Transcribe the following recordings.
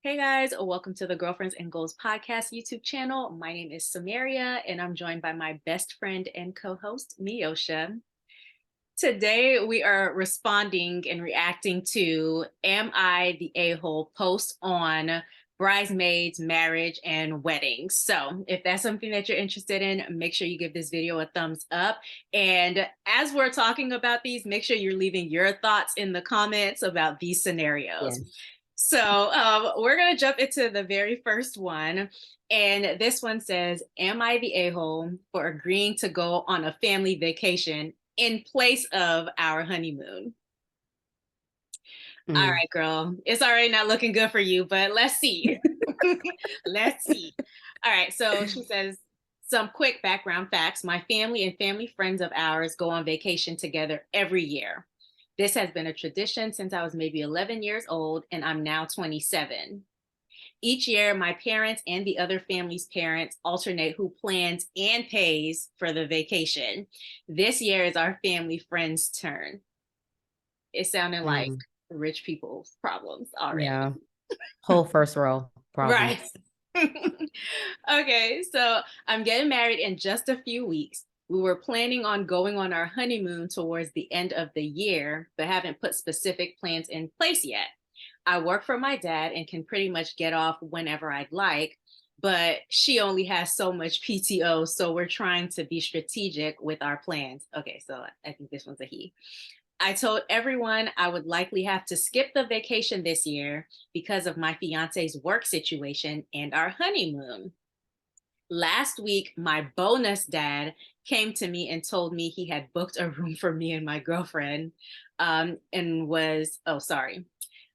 Hey guys, welcome to the Girlfriends and Goals podcast YouTube channel. My name is Samaria and I'm joined by my best friend and co-host, Miosha. Today we are responding and reacting to Am I the A-hole post on bridesmaids, marriage, and weddings. So if that's something that you're interested in, make sure you give this video a thumbs up. And as we're talking about these, make sure you're leaving your thoughts in the comments about these scenarios. Yes. So we're going to jump into the very first one. And this one says, Am I the a-hole for agreeing to go on a family vacation in place of our honeymoon? All Mm. right, girl. It's already not looking good for you, but let's see. Let's see. All right. So she says, some quick background facts. My family and family friends of ours go on vacation together every year. This has been a tradition since I was maybe 11 years old, and I'm now 27. Each year, my parents and the other family's parents alternate who plans and pays for the vacation. This year is our family friends' turn. It sounded like Mm. rich people's problems already. Yeah. Whole first row Right. problems. Okay, so I'm getting married in just a few weeks. We were planning on going on our honeymoon towards the end of the year, but haven't put specific plans in place yet. I work for my dad and can pretty much get off whenever I'd like, but she only has so much PTO, so we're trying to be strategic with our plans. Okay, so I think this one's a he. I told everyone I would likely have to skip the vacation this year because of my fiance's work situation and our honeymoon. Last week, my bonus dad came to me and told me he had booked a room for me and my girlfriend. And was, oh, sorry.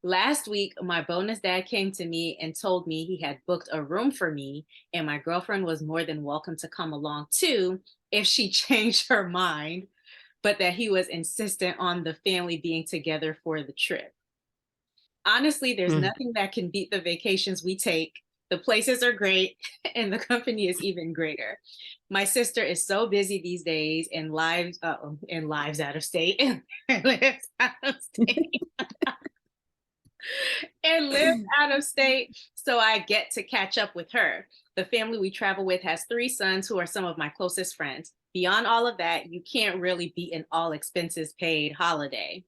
Last week, my bonus dad came to me and told me he had booked a room for me, and my girlfriend was more than welcome to come along too if she changed her mind, but that he was insistent on the family being together for the trip. Honestly, there's Mm. nothing that can beat the vacations we take. The places are great and the company is even greater. My sister is so busy these days and lives out of state and lives out of state and lives out of state. So I get to catch up with her. The family we travel with has 3 sons who are some of my closest friends. Beyond all of that, you can't really beat an all expenses paid holiday.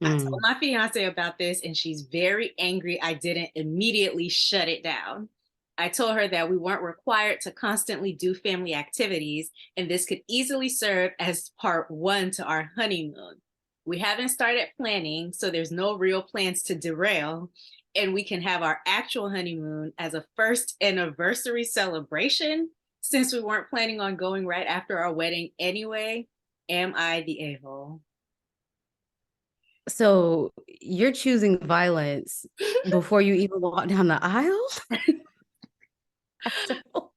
I told Mm. my fiance about this and she's very angry I didn't immediately shut it down. I told her that we weren't required to constantly do family activities and this could easily serve as part one to our honeymoon. We haven't started planning, so there's no real plans to derail, and we can have our actual honeymoon as a first anniversary celebration since we weren't planning on going right after our wedding anyway. Am I the a-hole? So you're choosing violence before you even walk down the aisle? I don't,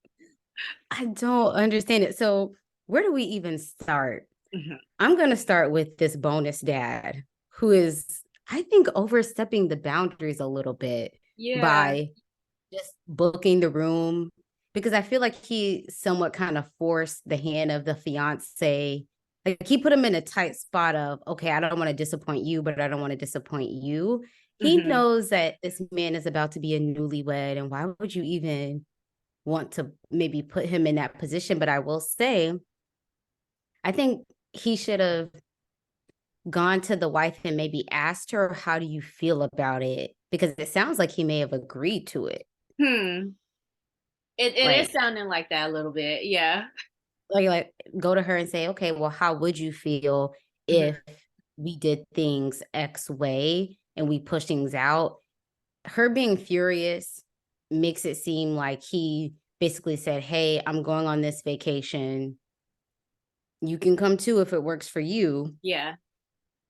I don't understand it. So where do we even start? Mhm. I'm going to start with this bonus dad who is, I think, overstepping the boundaries a little bit Yeah. by just booking the room because I feel like he somewhat kind of forced the hand of the fiance. Like he put him in a tight spot of, okay, I don't want to disappoint you, but I don't want to disappoint you. He Mhm. knows that this man is about to be a newlywed, and why would you even want to maybe put him in that position? But I will say, I think he should have gone to the wife and maybe asked her, how do you feel about it? Because it sounds like he may have agreed to it. Hmm. It is Like, sounding like that a little bit. Yeah. like go to her and say, okay, well, how would you feel Mhm. if we did things X way and we push things out? Her being furious makes it seem like he basically said, hey, I'm going on this vacation. You can come too if it works for you. Yeah.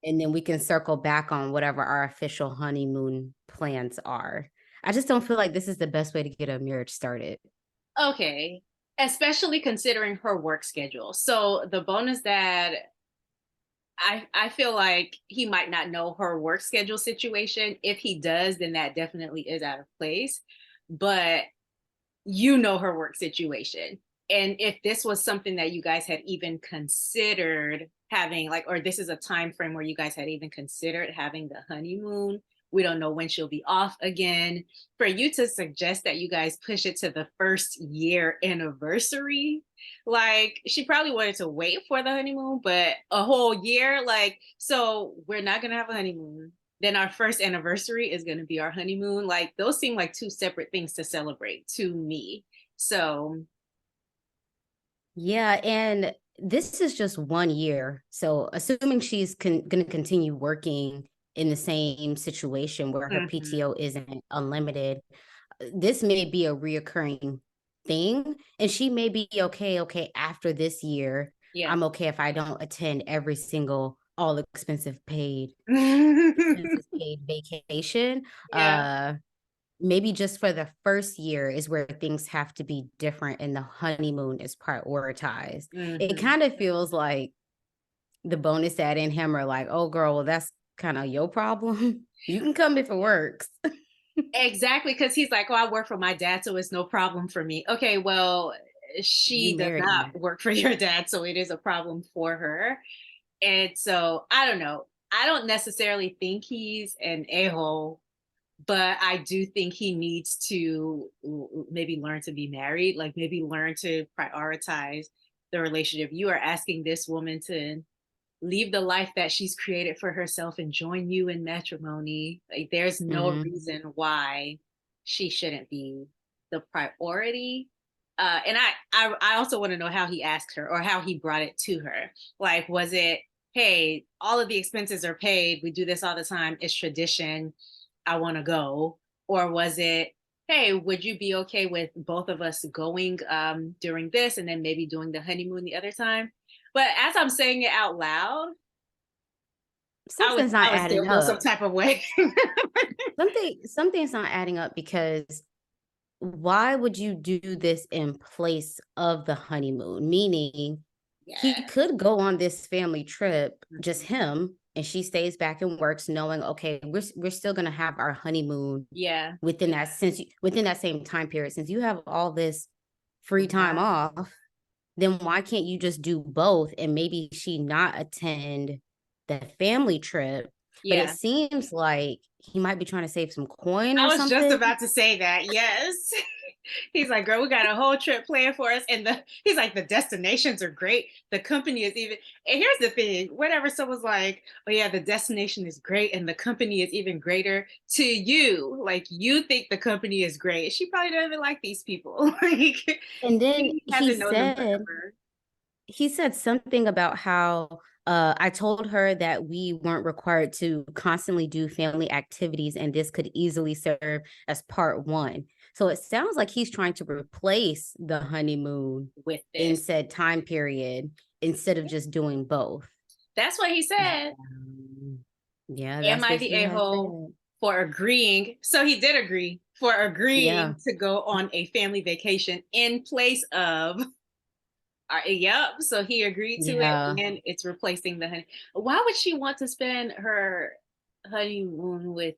And then we can circle back on whatever our official honeymoon plans are. I just don't feel like this is the best way to get a marriage started. Okay. Especially considering her work schedule. So the bonus that I feel like he might not know her work schedule situation. If he does, then that definitely is out of place. But you know her work situation. And if this was something that you guys had even considered having, like, or this is a time frame where you guys had even considered having the honeymoon, We don't know when she'll be off again. For you to suggest that you guys push it to the first year anniversary, like she probably wanted to wait for the honeymoon, but a whole year, like, so we're not gonna have a honeymoon. Then our first anniversary is gonna be our honeymoon. Like those seem like two separate things to celebrate to me. So Yeah, and this is just 1 year. So assuming she's going to continue working in the same situation where her mhm, PTO isn't unlimited, this may be a reoccurring thing. And she may be okay, after this year, yeah. I'm okay if I don't attend every single all expenses paid vacation. Yeah. Uh maybe just for the first year is where things have to be different and the honeymoon is prioritized. It Mhm. kind of feels like the bonus dad and him are like, oh girl, well, that's kind of your problem. You can come if it works. Exactly, because he's like, "Oh, I work for my dad, so it's no problem for me." Okay, well, You she does married not him. work for your dad, so it is a problem for her. And so I don't know. I don't necessarily think he's an a-hole, but I do think he needs to maybe learn to be married, like maybe learn to prioritize the relationship. You are asking this woman to leave the life that she's created for herself and join you in matrimony. Like there's no Mm-hmm. reason why she shouldn't be the priority. And I also want to know how he asked her or how he brought it to her. Like, was it, hey, all of the expenses are paid. We do this all the time. It's tradition. I want to go. Or was it, hey, would you be okay with both of us going during this and then maybe doing the honeymoon the other time? But as I'm saying it out loud, Something's I not would still adding feel some up. type of way. Something's not adding up because why would you do this in place of the honeymoon? Meaning he Yeah. could go on this family trip, just Mhm. him, and she stays back and works, knowing, okay, we're still gonna have our honeymoon Yeah. within that same time period. Since you have all this free time Right. off, then why can't you just do both and maybe she not attend the family trip? But it Yeah. seems like he might be trying to save some coin I or was just something. about to say that. Yes. He's like, girl, we got a whole trip planned for us. And he's like, the destinations are great. The company is even, and here's the thing, whenever someone's like, oh yeah, the destination is great and the company is even greater to you, like you think the company is great. She probably doesn't even like these people. Like And then he hasn't known them forever. he said something about how I told her that we weren't required to constantly do family activities and this could easily serve as part one. So it sounds like he's trying to replace the honeymoon With in this. said time period instead of just doing both. That's what he said. Yeah, Am that's I what the he has a-hole said. for agreeing? So he did agree for Yeah. agreeing to go on a family vacation in place of yep. So he agreed to it Yeah. and it's replacing the honey. Why would she want to spend her honeymoon with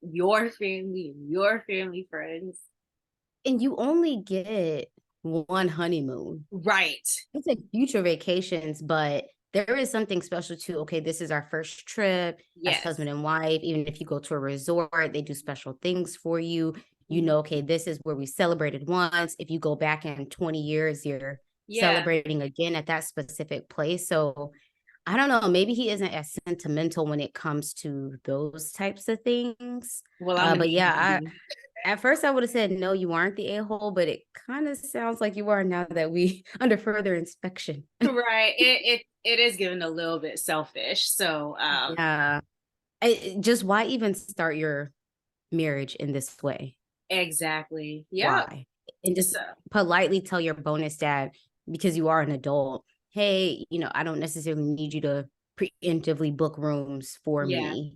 your family and your family friends? And you only get one honeymoon. Right. It's like future vacations, but there is something special to, okay, this is our first trip as Yes. husband and wife. Even if you go to a resort, they do special things for you. You Mhm. know, okay, this is where we celebrated once. If you go back in 20 years, you're Yeah. celebrating again at that specific place. So I don't know, maybe he isn't as sentimental when it comes to those types of things. Well, I'm gonna But need him yeah, to be. at first I would have said no, you aren't the a-hole, but it kind of sounds like you are now that we under further inspection. Right. It is given a little bit selfish. So Yeah. Just why even start your marriage in this way? exactly. Yep. Why? And just So politely tell your bonus dad, because you are an adult, hey, I don't necessarily need you to preemptively book rooms for yeah. me.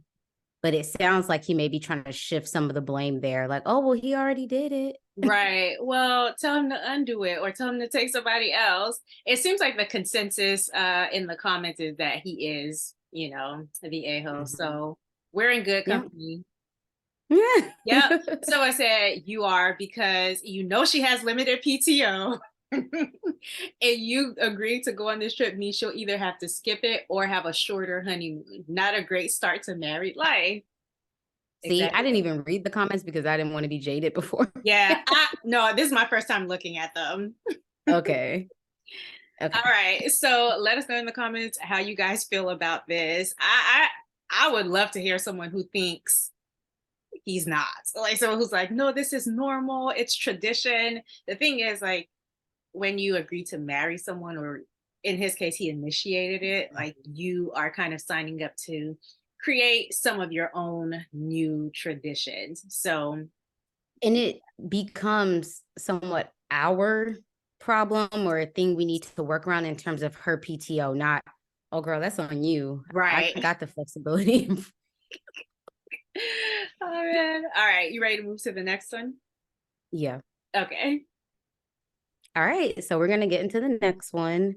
But it sounds like he may be trying to shift some of the blame there. Like, oh, well, he already did it. Right. Well, tell him to undo it or tell him to take somebody else. It seems like the consensus in the comments is that he is, the a-hole. Mhm. So we're in good Yeah. company. Yep. So I said you are because she has limited PTO. And you agreed to go on this trip means she'll either have to skip it or have a shorter honeymoon. Not a great start to married life. See, I Exactly. didn't even read the comments because I didn't want to be jaded before. Yeah. No, this is my first time looking at them. Okay. All Okay. right. So let us know in the comments how you guys feel about this. I would love to hear someone who thinks he's not. Like someone who's like, no, this is normal. It's tradition. The thing is, like, when you agree to marry someone, or in his case, he initiated it, like you are kind of signing up to create some of your own new traditions. So, And it becomes somewhat our problem or a thing we need to work around in terms of her PTO, not, oh girl, that's on you. I right. got the flexibility. Oh, man. All right. You ready to move to the next one? Yeah. Okay. All right. So we're going to get into the next one.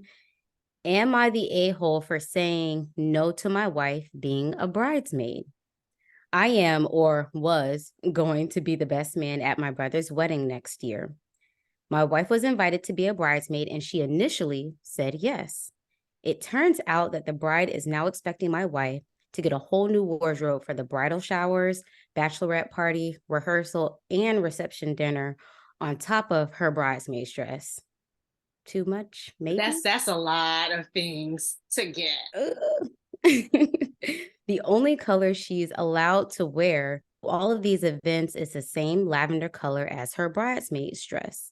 Am I the a-hole for saying no to my wife being a bridesmaid? I am or was going to be the best man at my brother's wedding next year. My wife was invited to be a bridesmaid and she initially said yes. It turns out that the bride is now expecting my wife to get a whole new wardrobe for the bridal showers, bachelorette party, rehearsal, and reception dinner on top of her bridesmaid's dress. Too much, maybe? That's a lot of things to get. The only color she's allowed to wear all of these events is the same lavender color as her bridesmaid's dress.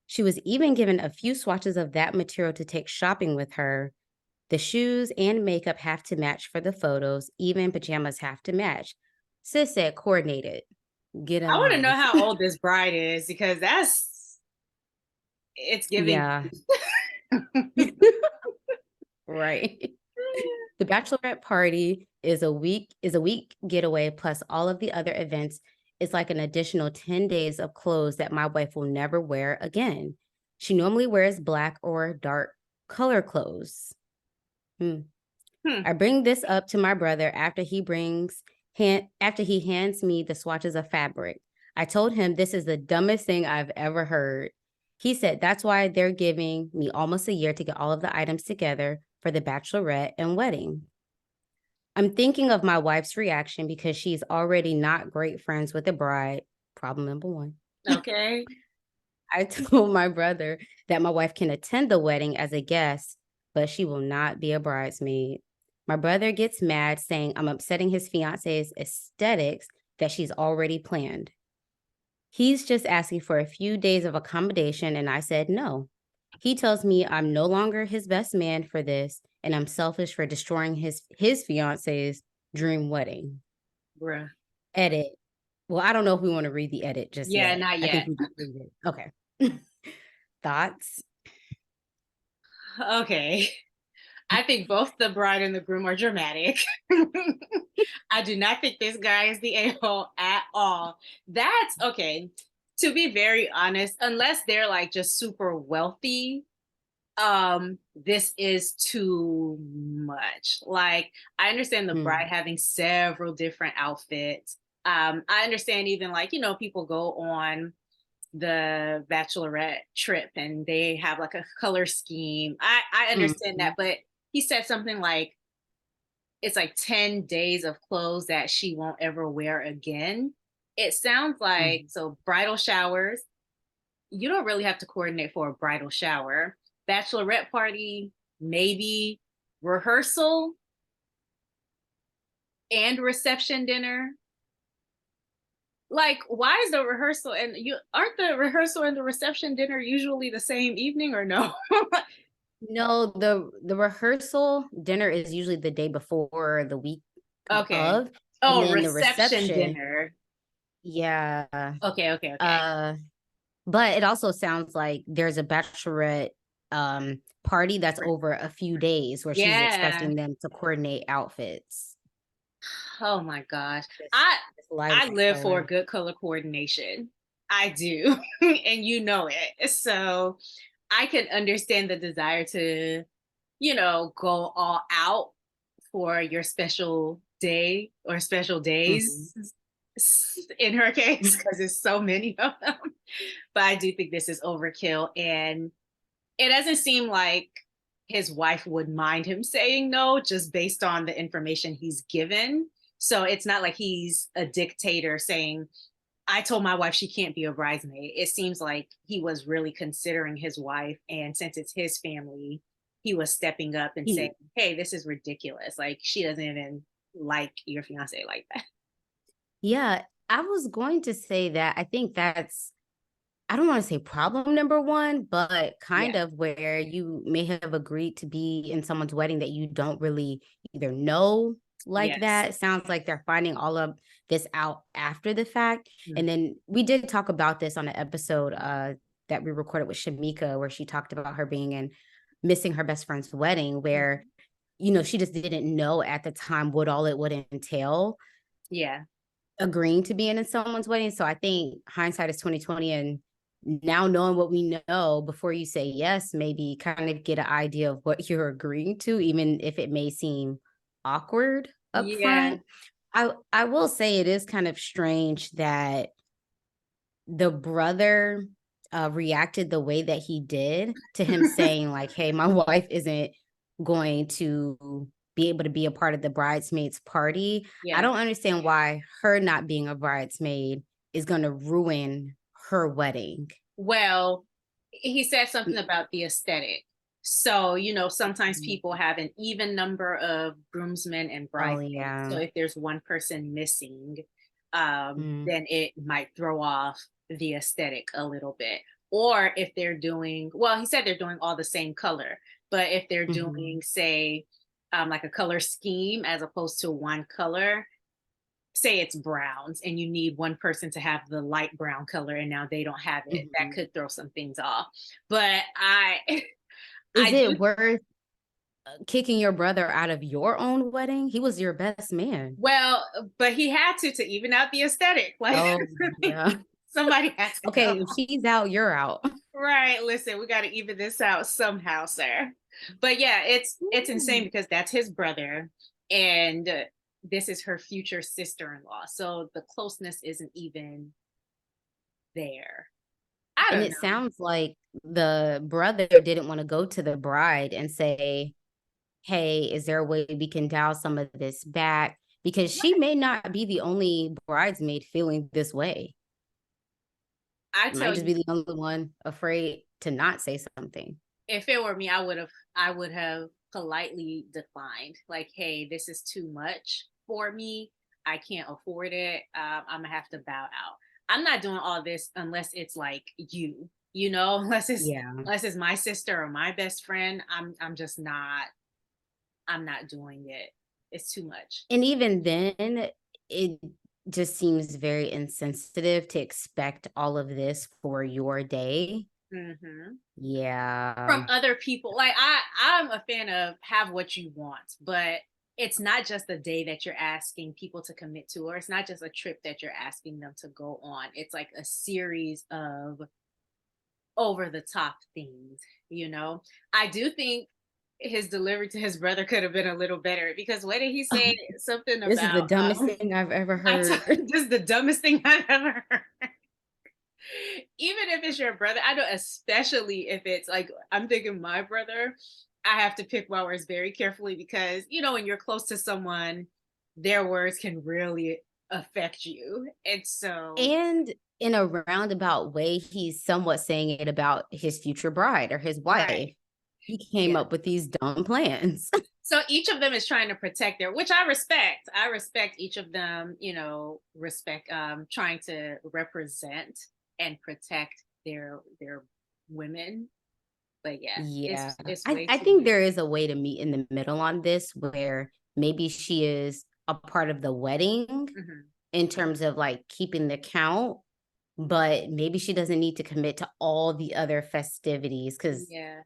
She was even given a few swatches of that material to take shopping with her. The shoes and makeup have to match for the photos. Even pajamas have to match. Sis said coordinated. Get in I want to know line. how old this bride is, because it's giving. Yeah, right. The bachelorette party is a week getaway plus all of the other events. It's like an additional 10 days of clothes that my wife will never wear again. She normally wears black or dark color clothes. Hmm. I bring this up to my brother after he hands me the swatches of fabric. I told him this is the dumbest thing I've ever heard. He said that's why they're giving me almost a year to get all of the items together for the bachelorette and wedding. I'm thinking of my wife's reaction because she's already not great friends with the bride. Problem number one. Okay. I told my brother that my wife can attend the wedding as a guest, but she will not be a bridesmaid. My brother gets mad, saying I'm upsetting his fiance's aesthetics that she's already planned. He's just asking for a few days of accommodation, and I said no. He tells me I'm no longer his best man for this, and I'm selfish for destroying his fiance's dream wedding. Bruh. Edit. Well, I don't know if we want to read the edit just Yeah, yet. not I think yet. we just read it. Okay. Thoughts? Okay. I think both the bride and the groom are dramatic. I do not think this guy is the a-hole at all. That's okay. To be very honest, unless they're like just super wealthy, this is too much. Like, I understand the Hmm. bride having several different outfits. I understand even, like, people go on the bachelorette trip and they have like a color scheme. I understand that, Mhm. but he said something like it's like 10 days of clothes that she won't ever wear again. It sounds like, Mhm. so bridal showers, you don't really have to coordinate for a bridal shower. Bachelorette party, maybe. Rehearsal and reception dinner. Like, why is the rehearsal and you aren't the rehearsal and the reception dinner usually the same evening, or no? No, the rehearsal dinner is usually the day before or the week Okay. of, and Oh, then the reception reception, dinner. yeah. Okay, okay, okay. Uh, but it also sounds like there's a bachelorette party that's over a few days where she's Yeah. expecting them to coordinate outfits. Oh my gosh. This, I this lighter I live for color. good color coordination. I do. And you know it. So I can understand the desire to, go all out for your special day or special Mhm. days in her case, because there's so many of them. But I do think this is overkill. And it doesn't seem like his wife would mind him saying no just based on the information he's given. So it's not like he's a dictator saying, I told my wife she can't be a bridesmaid. It seems like he was really considering his wife. And since it's his family, he was stepping up and saying, He, hey, this is ridiculous. Like, she doesn't even like your fiance like that. yeah, I was going to say that I think that's, I don't want to say problem number one, but kind Yeah. of where you may have agreed to be in someone's wedding that you don't really either know like Yes. that. It sounds like they're finding all of this out after the fact. Mm. And then we did talk about this on an episode that we recorded with Shamika, where she talked about her being in missing her best friend's wedding, where, Mhm. you know, she just didn't know at the time what all it would entail Yeah. agreeing to being in someone's wedding. So I think hindsight is 2020, and now knowing what we know before you say yes, maybe kind of get an idea of what you're agreeing to, even if it may seem awkward up Yeah. front. I will say it is kind of strange that the brother reacted the way that he did to him saying like, hey, my wife isn't going to be able to be a part of the bridesmaids party. I Yeah. don't understand why her not being a bridesmaid is going to ruin her wedding. Well, he said something about the aesthetic. So, sometimes people have an even number of groomsmen and Oh bridesmaids. So yeah. if there's one person missing, Mm. then it might throw off the aesthetic a little bit. Or if they're doing, well, he said they're doing all the same color, but if they're Mhm. doing, say, like a color scheme as opposed to one color, say it's browns and you need one person to have the light brown color and now they don't have it, that Mhm. could throw some things off. But I Is I do. it worth kicking your brother out of your own wedding? He was your best man. Well, but he had to even out the aesthetic. Like, Oh yeah. somebody had to go. Okay, if he's out, you're out. Right. Listen, we got to even this out somehow, sir. But yeah, it's insane Ooh. because that's his brother, and this is her future sister-in-law. So the closeness isn't even there. I And don't it know. sounds like the brother didn't want to go to the bride and say, hey, is there a way we can dial some of this back? Because she may not be the only bridesmaid feeling this way. I Might tell just you, be the only one afraid to not say something. if it were me, I would have politely declined. Like, hey, this is too much for me. I can't afford it. I'm gonna have to bow out. I'm not doing all this unless it's like unless it's Yeah. unless it's my sister or my best friend. I'm just not. I'm not doing it. It's too much. And even then, it just seems very insensitive to expect all of this for your day. Hmm. Yeah. From other people. Like, I'm a fan of have what you want, but it's not just a day that you're asking people to commit to, or it's not just a trip that you're asking them to go on. It's like a series of over the top things, you know. I do think his delivery to his brother could have been a little better because what did he say? Something This is the about dumbest thing I've ever I heard. this is the dumbest thing I've ever heard. Even if it's your brother, I know, especially if it's like, I'm thinking my brother, I have to pick my words very carefully because, when you're close to someone, their words can really affect you. And so, And in a roundabout way, he's somewhat saying it about his future bride or his right. wife. He came Yeah. up with these dumb plans. So each of them is trying to protect their, which I respect. I respect each of them, respect, trying to represent and protect their women. But yeah, Yeah. it's I, way I too think much. there is a way to meet in the middle on this where maybe she is a part of the wedding Mhm. in terms of like keeping the count, but maybe she doesn't need to commit to all the other festivities because Yeah.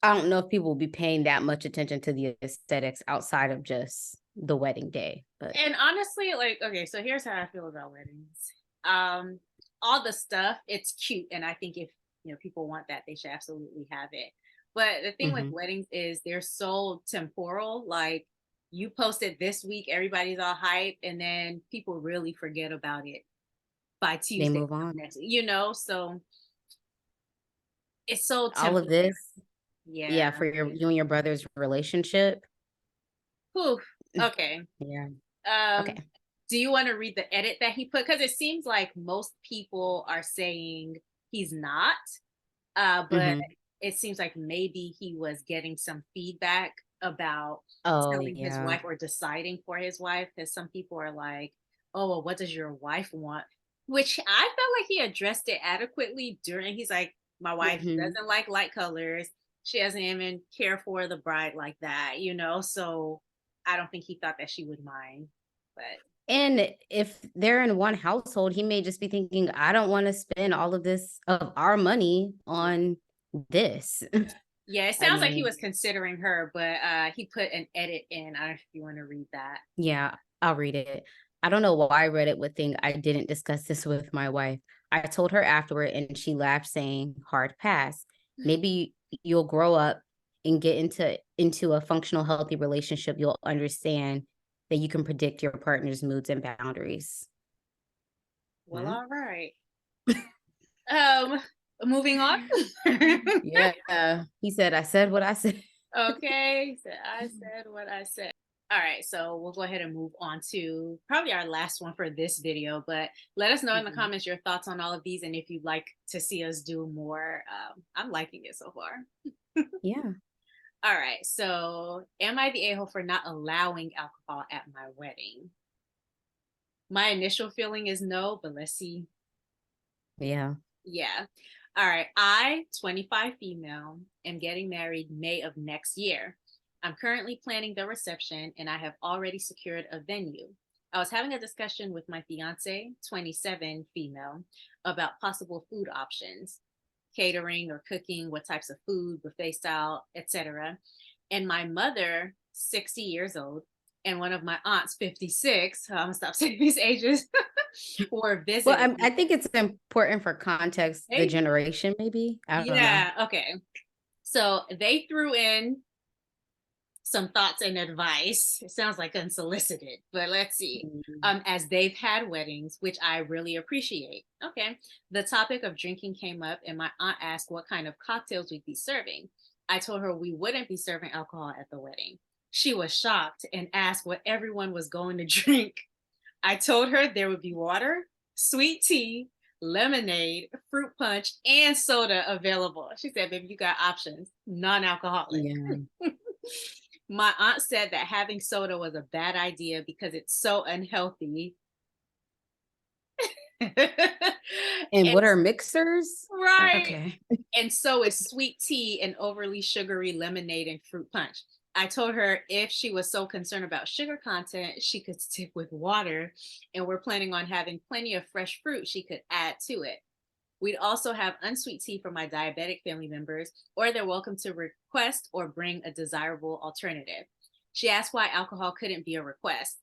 I don't know if people will be paying that much attention to the aesthetics outside of just the wedding day. But And honestly, like, okay, so here's how I feel about weddings. Um, all the stuff, it's cute, and I think if people want that, they should absolutely have it. But the thing with mhm, weddings is they're so temporal. Like, you post it this week, everybody's all hype, and then people really forget about it by they Tuesday move of on. next. So it's so All of temporary. this, yeah, Yeah. for you and your brother's relationship. Whew. Okay. Yeah. Um, Okay. do you want to read the edit that he put? Because it seems like most people are saying he's not, but Hmm. it seems like maybe he was getting some feedback about Oh, telling his yeah. wife or deciding for his wife. Because some people are like, oh, well, what does your wife want? Which I felt like he addressed it adequately during. He's like, my wife Hmm. doesn't like light colors. She doesn't even care for the bride like that, you know? So I don't think he thought that she would mind. But And if they're in one household, he may just be thinking, I don't want to spend all of this of our money on this. yeah, it I sounds like he mean, was considering her, but he put an edit in. I don't know if you want to read that. yeah, I'll read it. I don't know why Reddit would think I didn't discuss this with my wife. I told her afterward and she laughed, saying, hard pass. Maybe you'll grow up and get into a functional, healthy relationship. You'll understand that you can predict your partner's moods and boundaries. Well, Hmm? all right. Um, moving on. Yeah. He said, I said what I said. Okay, so I said what I said. All right, so we'll go ahead and move on to probably our last one for this video. But let us know in the Mhm. comments your thoughts on all of these and if you'd like to see us do more. I'm liking it so far. Yeah. All right, so am I the a-hole for not allowing alcohol at my wedding? My initial feeling is no, but let's see. Yeah. Yeah. All right. I, 25 female, am getting married May of next year. I'm currently planning the reception and I have already secured a venue. I was having a discussion with my fiance, 27 female, about possible food options, catering or cooking, what types of food, buffet style, etc. And my mother, 60 years old, and one of my aunts, 56, I'm gonna stop saying these ages, were Well, visiting. I think it's important for context, the Maybe. generation, maybe. I don't know. Yeah, okay. So they threw in some thoughts and advice. It sounds like unsolicited, but let's see. Mm. As they've had weddings, which I really appreciate. Okay. The topic of drinking came up, and my aunt asked what kind of cocktails we'd be serving. I told her we wouldn't be serving alcohol at the wedding. She was shocked and asked what everyone was going to drink. I told her there would be water, sweet tea, lemonade, fruit punch, and soda available. She said, baby, you got options, non alcoholic. Yeah. My aunt said that having soda was a bad idea because it's so unhealthy. And And what are mixers? right. Okay. And so is sweet tea and overly sugary lemonade and fruit punch. I told her if she was so concerned about sugar content, she could stick with water. And we're planning on having plenty of fresh fruit she could add to it. We'd also have unsweet tea for my diabetic family members, or they're welcome to request or bring a desirable alternative. She asked why alcohol couldn't be a request.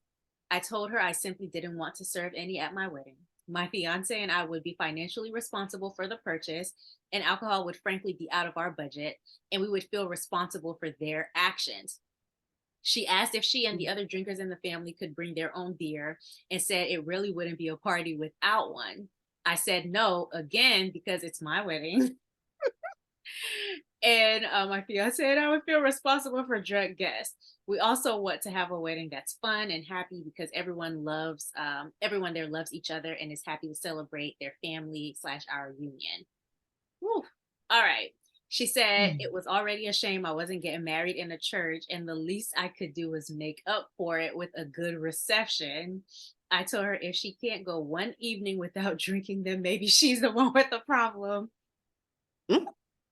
I told her I simply didn't want to serve any at my wedding. My fiance and I would be financially responsible for the purchase, and alcohol would frankly be out of our budget, and we would feel responsible for their actions. She asked if she and the other drinkers in the family could bring their own beer and said it really wouldn't be a party without one. I said no again because it's my wedding. And my fiance and I would feel responsible for drunk guests. We also want to have a wedding that's fun and happy because everyone there loves each other and is happy to celebrate their family slash our union. Whew. All right. She said Mm. it was already a shame I wasn't getting married in a church, and the least I could do was make up for it with a good reception. I told her if she can't go one evening without drinking, then maybe she's the one with the problem. Mm.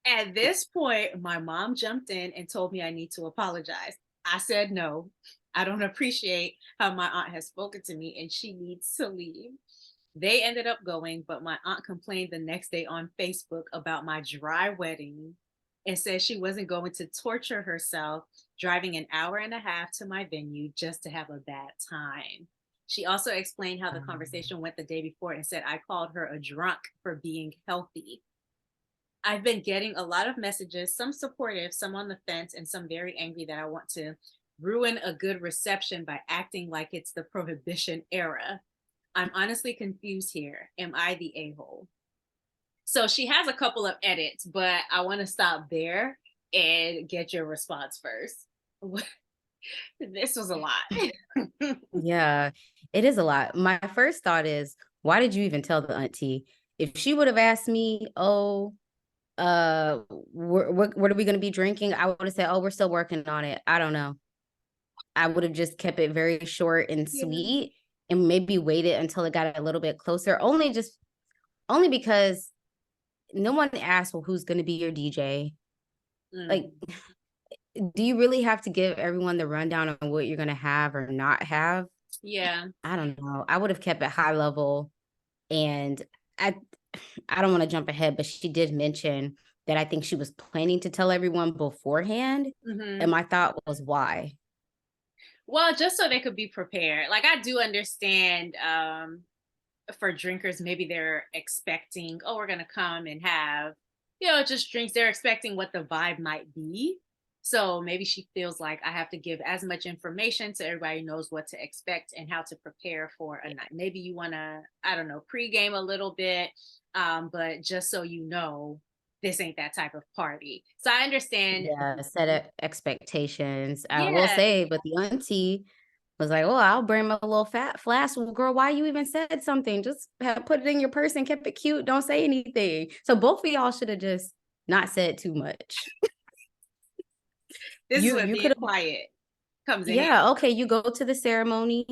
At this point, my mom jumped in and told me I need to apologize. I said no. I don't appreciate how my aunt has spoken to me and she needs to leave. They ended up going, but my aunt complained the next day on Facebook about my dry wedding and said she wasn't going to torture herself driving an hour and a half to my venue just to have a bad time. She also explained how the conversation went the day before and said I called her a drunk for being healthy. I've been getting a lot of messages, some supportive, some on the fence, and some very angry that I want to ruin a good reception by acting like it's the prohibition era. I'm honestly confused here. Am I the a hole? So she has a couple of edits, but I want to stop there and get your response first. This was a lot. Yeah, it is a lot. My first thought is, why did you even tell the auntie? If she would have asked me, oh, what are we going to be drinking? I would have said, oh, we're still working on it. I don't know. I would have just kept it very short and Yeah. sweet and maybe waited until it got a little bit closer. Only because no one asked, well, who's going to be your DJ? Like, Mm, do you really have to give everyone the rundown on what you're going to have or not have? yeah. I don't know. I would have kept it high level. And I I don't want to jump ahead, but she did mention that I think she was planning to tell everyone beforehand. And Hmm. my thought was, why? Well, just so they could be prepared. Like I do understand for drinkers, maybe they're expecting, oh, we're gonna come and have, just drinks. They're expecting what the vibe might be. So maybe she feels like I have to give as much information so everybody knows what to expect and how to prepare for a night. Maybe you want to, I don't know, pregame a little bit, but just so you know, this ain't that type of party. So I understand. Yeah, set expectations. I will Yeah, say, but the auntie was like, "Oh, I'll bring my little fat flask." Well, girl, why you even said something? Just put it in your purse and kept it cute. Don't say anything. So both of y'all should have just not said too much. this is You where you being could have, quiet comes in handy. yeah, okay. You go to the ceremony.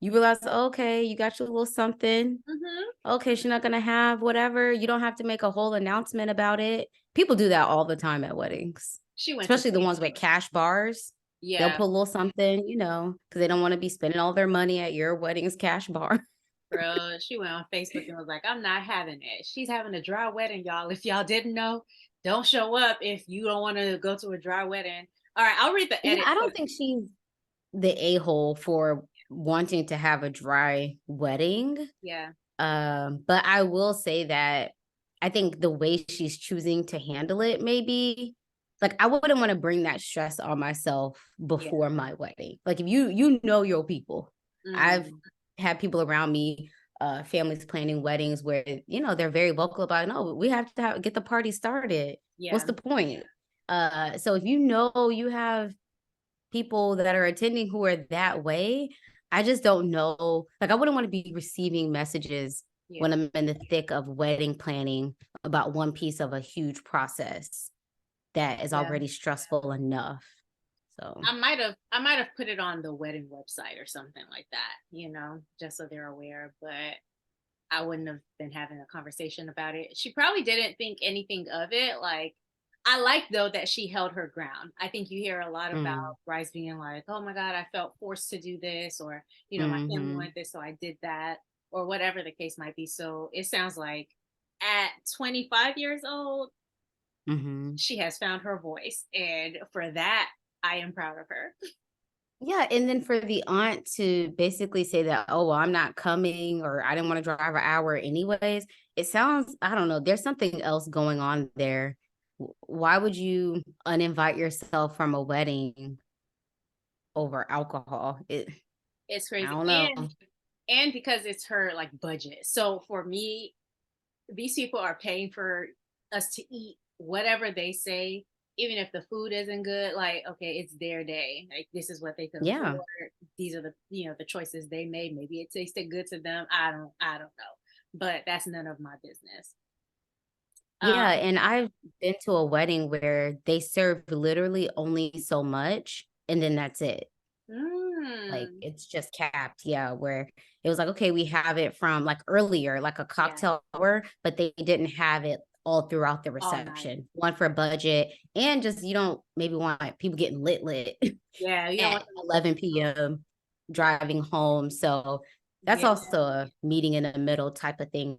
You realize, okay, you got your little something. Hmm. Okay, she's not gonna have whatever. You don't have to make a whole announcement about it. People do that all the time at weddings, She went to especially the ones with Facebook. cash bars. They'll Yeah, put a little something, because they don't want to be spending all their money at your wedding's cash bar. girl, she went on Facebook and was like, I'm not having it. She's having a dry wedding, y'all. If y'all didn't know, don't show up if you don't want to go to a dry wedding. All right, I'll read the Yeah, edit. I don't think she's the a-hole for wanting to have a dry wedding. Yeah, But I will say that I think the way she's choosing to handle it, maybe like I wouldn't want to bring that stress on myself yeah. before my wedding. Like if you know your people. I've Mm, had people around me, families planning weddings where they're very vocal about, no, we have to get the party started. What's yeah, the point? So if you know you have people that are attending who are that way, I just don't know. Like, I wouldn't want to be receiving messages when yeah, I'm in the thick of wedding planning about one piece of a huge process that is yeah. already stressful enough. So, I might have put it on the wedding website or something like that, just so they're aware, but I wouldn't have been having a conversation about it. She probably didn't think anything of it. Like, I like though that she held her ground. I think you hear a lot about mm, brides being like, "Oh my God, I felt forced to do this," or "My family hmm wanted this, so I did that," or whatever the case might be. So it sounds like at 25 years old, hmm she has found her voice, and for that, I am proud of her. yeah. And then for the aunt to basically say that, oh, well, I'm not coming, or I didn't want to drive an hour anyways, it sounds, I don't know, there's something else going on there. Why would you uninvite yourself from a wedding over alcohol? It's I crazy, don't know. and because it's her like budget. So for me, these people are paying for us to eat whatever they say, even if the food isn't good. Like, okay, it's their day. Like, this is what they could Yeah. afford. These are the choices they made. Maybe it tasted good to them. I don't know, but that's none of my business. Yeah. Um, And I've been to a wedding where they serve literally only so much and then that's it. Like mm, it's just capped. Yeah. Where it was like, okay, we have it from like earlier, like a yeah, cocktail hour, but they didn't have it all throughout the all night. reception. One for budget and just you don't maybe want people getting lit Yeah, you don't at want them. 11 p.m. driving home. So that's Yeah, also a meeting in the middle type of thing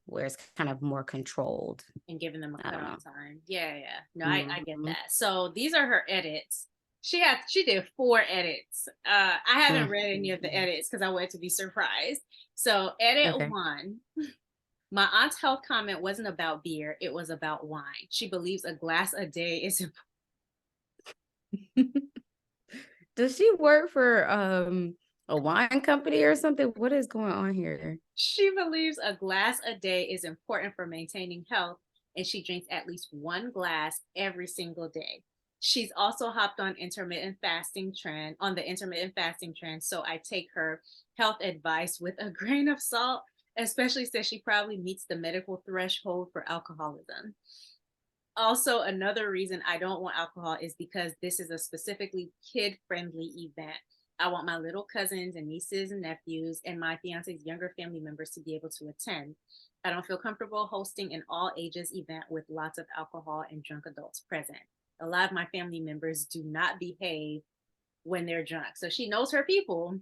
where it's kind of more controlled. and giving them a I don't cutoff know. time. Yeah, yeah. No, I get Mhm. that. So these are her edits. She did 4 edits. I haven't read any of the Mhm. edits because I wanted to be surprised. So edit Okay. one. My aunt's health comment wasn't about beer, it was about wine. She believes a glass a day is Does she work for a wine company or something? What is going on here? she believes a glass a day is important for maintaining health, and she drinks at least one glass every single day. She's also hopped on the intermittent fasting trend. So I take her health advice with a grain of salt, especially since she probably meets the medical threshold for alcoholism. Also, another reason I don't want alcohol is because this is a specifically kid-friendly event. I want my little cousins and nieces and nephews and my fiance's younger family members to be able to attend. I don't feel comfortable hosting an all ages event with lots of alcohol and drunk adults present. A lot of my family members do not behave when they're drunk. So she knows her people.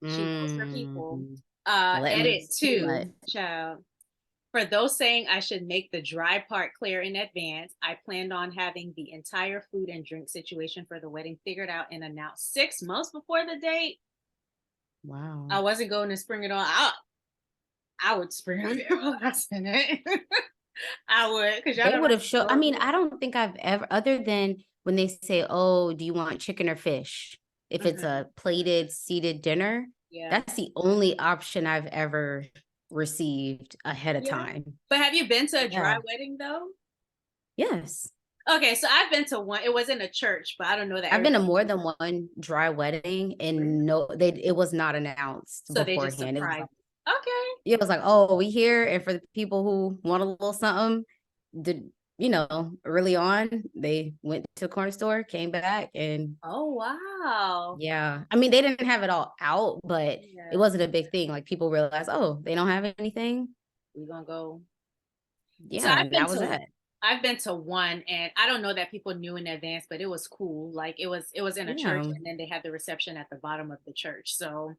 She knows her people. Mm, let me Edit see what. two, child. For those saying I should make the dry part clear in advance, I planned on having the entire food and drink situation for the wedding figured out and announced 6 months before the date. Wow. I wasn't going to spring it on. I would spring on people last minute. I would, because y'all They know would my have shown. I mean, I don't think I've ever, other than when they say, "Oh, do you want chicken or fish?" If it's Mhm. a plated, seated dinner, Yeah. that's the only option I've ever received ahead of Yeah. time. But have you been to a dry Yeah. wedding though? Yes. Okay, so I've been to one. It was in a church, but I don't know that I've been to everybody. more than one dry wedding, and Really? no, it was not announced So they just beforehand. It was surprised. like, Okay. it was like, oh, we here, and for the people who want a little something, did early on, they went to the corner store, came back, and Oh wow. yeah, I mean, they didn't have it all out, but it Yeah. wasn't a big thing. Like people realized, oh, they don't have anything. We're gonna go. So Yeah, and that was that. I've been to one, and I don't know that people knew in advance, but it was cool. Like it was in a church, Yeah, and then they had the reception at the bottom of the church. So,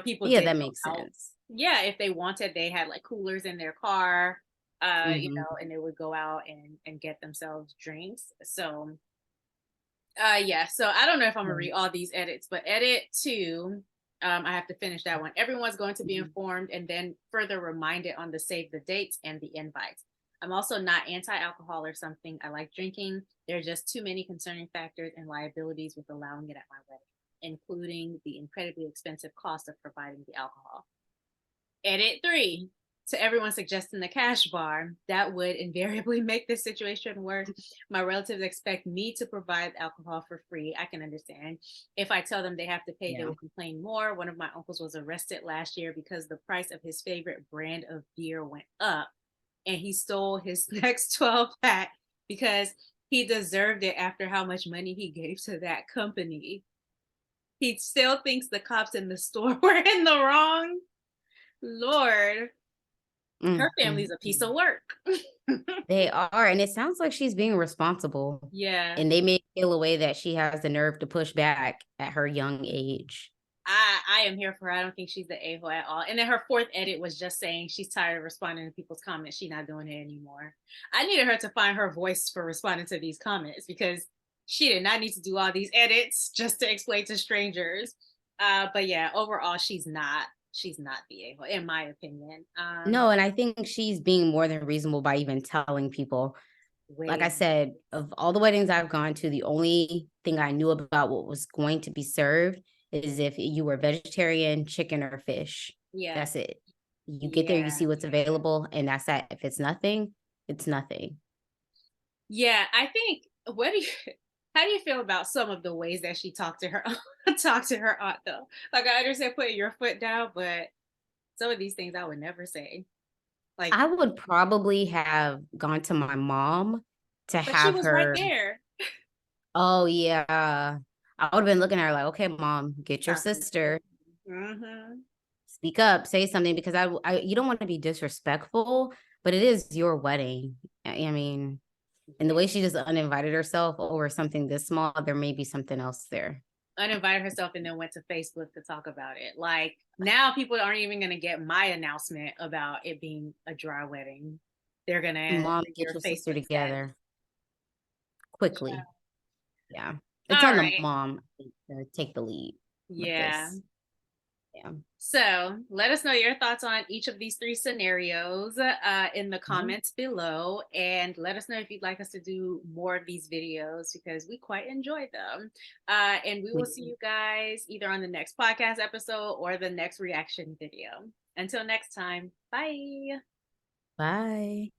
people yeah, did that go makes out. sense. Yeah, if they wanted, they had like coolers in their car, Hmm. and they would go out and get themselves drinks. So, yeah. So I don't know if I'm gonna read all these edits, but edit two. I have to finish that one. Everyone's going to be informed and then further reminded on the save the dates and the invites. I'm also not anti-alcohol or something. I like drinking. There are just too many concerning factors and liabilities with allowing it at my wedding, including the incredibly expensive cost of providing the alcohol. Edit three. To everyone suggesting the cash bar, that would invariably make this situation worse. My relatives expect me to provide alcohol for free. I can understand. If I tell them they have to pay, they Yeah. will complain more. One of my uncles was arrested last year because the price of his favorite brand of beer went up and he stole his next 12 pack because he deserved it after how much money he gave to that company. He still thinks the cops in the store were in the wrong. Lord, her Mm-hmm. family's a piece of work. They are, and it sounds like she's being responsible. Yeah, And they may feel a way that she has the nerve to push back at her young age. I am here for her. I don't think she's the a-hole at all. And then her fourth edit was just saying she's tired of responding to people's comments. She's not doing it anymore. I needed her to find her voice for responding to these comments because she did not need to do all these edits just to explain to strangers. But yeah, overall, she's not the a-hole, in my opinion. No, and I think she's being more than reasonable by even telling people. Like I Way. said, of all the weddings I've gone to, the only thing I knew about what was going to be served is if you were vegetarian, chicken, or fish. Yeah. That's it. You get there, you Yeah. see what's available, and that's that. If it's nothing, it's nothing. Yeah, I think what do you how do you feel about some of the ways that she talked to her talked to her aunt though? Like I understand putting your foot down, but some of these things I would never say. Like, I would probably have gone to my mom to but she have was right her. there. Oh yeah. I would have been looking at her like, okay, mom, get your Talking. sister, Mm-hmm. speak up, say something because you don't want to be disrespectful, but it is your wedding. I mean, and the Yeah. way she just uninvited herself over something this small, there may be something else there. Uninvited herself and then went to Facebook to talk about it. Like now people aren't even gonna get my announcement about it being a dry wedding. They're gonna Mom, read get your your sister Facebook status. together quickly. Yeah. It's All on the right. mom to take the lead with Yeah. this. Yeah. So let us know your thoughts on each of these three scenarios in the Mhm. comments below. And let us know if you'd like us to do more of these videos because we quite enjoy them. And we will see you guys either on the next podcast episode or the next reaction video. Until next time, bye. Bye.